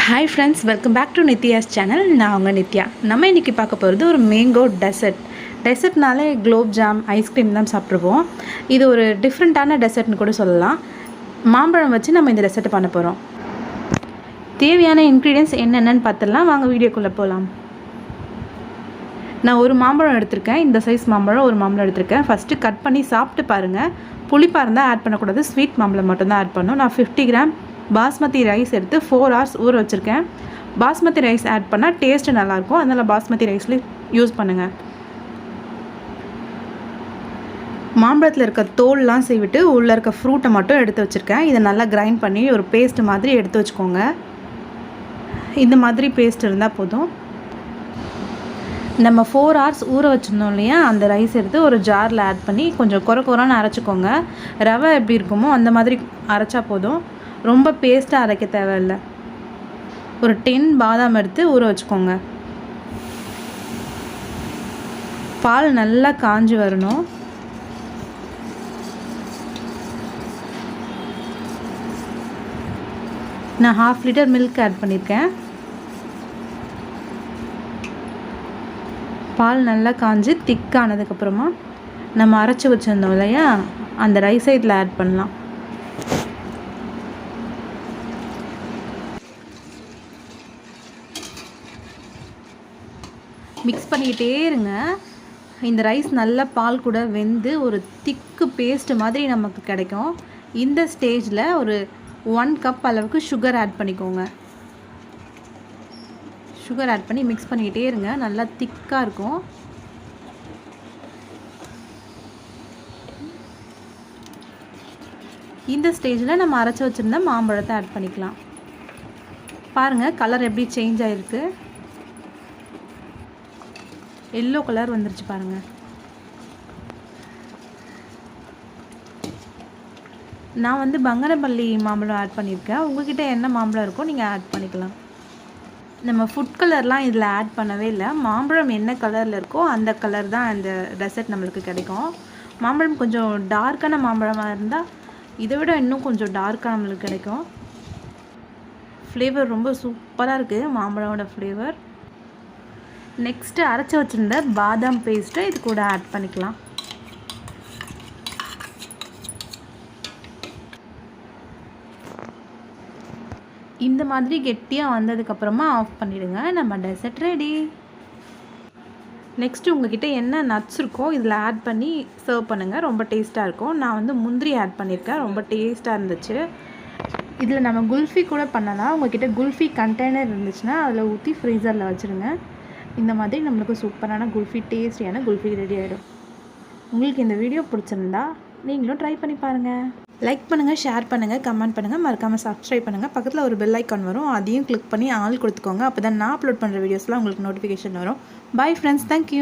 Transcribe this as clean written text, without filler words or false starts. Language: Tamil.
Hi friends, welcome back to Nitya's channel. நான் உங்கள் நித்யா. நம்ம இன்றைக்கி பார்க்க போகிறது ஒரு மேங்கோ டெசர்ட்னாலே குலோப் ஜாம் ஐஸ்கிரீம் தான் சாப்பிட்ருவோம். இது ஒரு டிஃப்ரெண்ட்டான டெசர்ட்னு கூட சொல்லலாம். மாம்பழம் வச்சு நம்ம இந்த டெசர்ட்டை பண்ண போகிறோம். தேவையான இன்க்ரீடியன்ஸ் என்னென்னு பார்த்துடலாம். வாங்க வீடியோக்குள்ளே போகலாம். நான் ஒரு மாம்பழம் எடுத்திருக்கேன். இந்த சைஸ் மாம்பழம் ஒரு மாம்பழம் எடுத்திருக்கேன். ஃபஸ்ட்டு கட் பண்ணி சாப்பிட்டு பாருங்கள். புளிப்பாக இருந்தால் ஆட் பண்ணக்கூடாது, ஸ்வீட் மாம்பழம் மட்டும்தான் ஆட் பண்ணணும். நான் 50 கிராம் பாஸ்மதி ரைஸ் எடுத்து 4 hours ஊற வச்சுருக்கேன். பாஸ்மதி ரைஸ் ஆட் பண்ணால் டேஸ்ட்டு நல்லாயிருக்கும், அதனால் பாஸ்மதி ரைஸ்லேயே யூஸ் பண்ணுங்கள். மாம்பழத்தில் இருக்க தோல்லாம் செய்விட்டு உள்ளே இருக்க ஃப்ரூட்டை மட்டும் எடுத்து வச்சுருக்கேன். இதை நல்லா கிரைண்ட் பண்ணி ஒரு பேஸ்ட் மாதிரி எடுத்து வச்சுக்கோங்க. இந்த மாதிரி பேஸ்ட் இருந்தால் போதும். நம்ம 4 hours ஊற வச்சுருந்தோம் இல்லையா, அந்த ரைஸ் எடுத்து ஒரு ஜாரில் ஆட் பண்ணி கொஞ்சம் குறைன்னு அரைச்சிக்கோங்க. ரவை எப்படி இருக்குமோ அந்த மாதிரி அரைச்சா போதும், ரொம்ப பேஸ்ட்டாக அரைக்க தேவையில்லை. ஒரு 10 பாதாம் எடுத்து ஊற வச்சுக்கோங்க. பால் நல்லா காஞ்சி வரணும். நான் 1/2 liter மில்க் ஆட் பண்ணியிருக்கேன். பால் நல்லா காஞ்சி திக்கானதுக்கப்புறமா நம்ம அரைச்சி வச்சுருந்தோம் இல்லையா, அந்த ரைஸை இதில் ஆட் பண்ணலாம். மிக்ஸ் பண்ணிக்கிட்டே இருங்க. இந்த ரைஸ் நல்லா பால் கூட வெந்து ஒரு திக்கு பேஸ்ட்டு மாதிரி நமக்கு கிடைக்கும். இந்த ஸ்டேஜில் ஒரு 1 கப் அளவுக்கு சுகர் ஆட் பண்ணிக்கோங்க. சுகர் ஆட் பண்ணி மிக்ஸ் பண்ணிக்கிட்டே இருங்க. நல்லா திக்காக இருக்கும். இந்த ஸ்டேஜில் நம்ம அரைச்சி வச்சுருந்த மாம்பழத்தை ஆட் பண்ணிக்கலாம். பாருங்கள் கலர் எப்படி சேஞ்ச் ஆகிருக்கு. எல்லோ கலர் வந்துருச்சு பாருங்கள். நான் வந்து பங்கனப்பள்ளி மாம்பழம் ஆட் பண்ணியிருக்கேன். உங்கள்கிட்ட என்ன மாம்பழம் இருக்கோ நீங்கள் ஆட் பண்ணிக்கலாம். நம்ம ஃபுட் கலர்லாம் இதில் ஆட் பண்ணவே இல்லை. மாம்பழம் என்ன கலரில் இருக்கோ அந்த கலர் தான் அந்த டெசர்ட் நம்மளுக்கு கிடைக்கும். மாம்பழம் கொஞ்சம் டார்க்கான மாம்பழமாக இருந்தால் இதை விட இன்னும் கொஞ்சம் டார்க்காக நம்மளுக்கு கிடைக்கும். ஃப்ளேவர் ரொம்ப சூப்பராக இருக்குது, மாம்பழமோட ஃப்ளேவர். நெக்ஸ்ட்டு அரைச்சி வச்சுருந்த பாதாம் பேஸ்ட்டை இது கூட ஆட் பண்ணிக்கலாம். இந்த மாதிரி கெட்டியாக வந்ததுக்கப்புறமா ஆஃப் பண்ணிவிடுங்க. நம்ம டெசர்ட் ரெடி. நெக்ஸ்ட்டு உங்கள்கிட்ட என்ன நட்ஸ் இருக்கோ இதில் ஆட் பண்ணி சர்வ் பண்ணுங்கள். ரொம்ப டேஸ்ட்டாக இருக்கும். நான் வந்து முந்திரி ஆட் பண்ணியிருக்கேன், ரொம்ப டேஸ்ட்டாக இருந்துச்சு. இதில் நம்ம குல்ஃபி கூட பண்ணலாம். உங்கள்கிட்ட குல்ஃபி கண்டெய்னர் இருந்துச்சுன்னா அதில் ஊற்றி ஃப்ரீசரில் வச்சுருங்க. இந்த மாதிரி நம்மளுக்கு சூப்பரான குல்ஃபி, டேஸ்டியான குல்ஃபி ரெடி ஆகிடும். உங்களுக்கு இந்த வீடியோ பிடிச்சிருந்தா நீங்களும் ட்ரை பண்ணி பாருங்கள். லைக் பண்ணுங்கள், ஷேர் பண்ணுங்கள், கமெண்ட் பண்ணுங்கள், மறக்காமல் சப்ஸ்கிரைப் பண்ணுங்கள். பக்கத்தில் ஒரு பெல் ஐக்கான் வரும், அதையும் கிளிக் பண்ணி ஆல் கொடுத்துக்கோங்க. அப்போ தான் நான் அப்லோட் பண்ணுற வீடியோஸ்லாம் உங்களுக்கு நோட்டிஃபிகேஷன் வரும். Bye friends, thank you.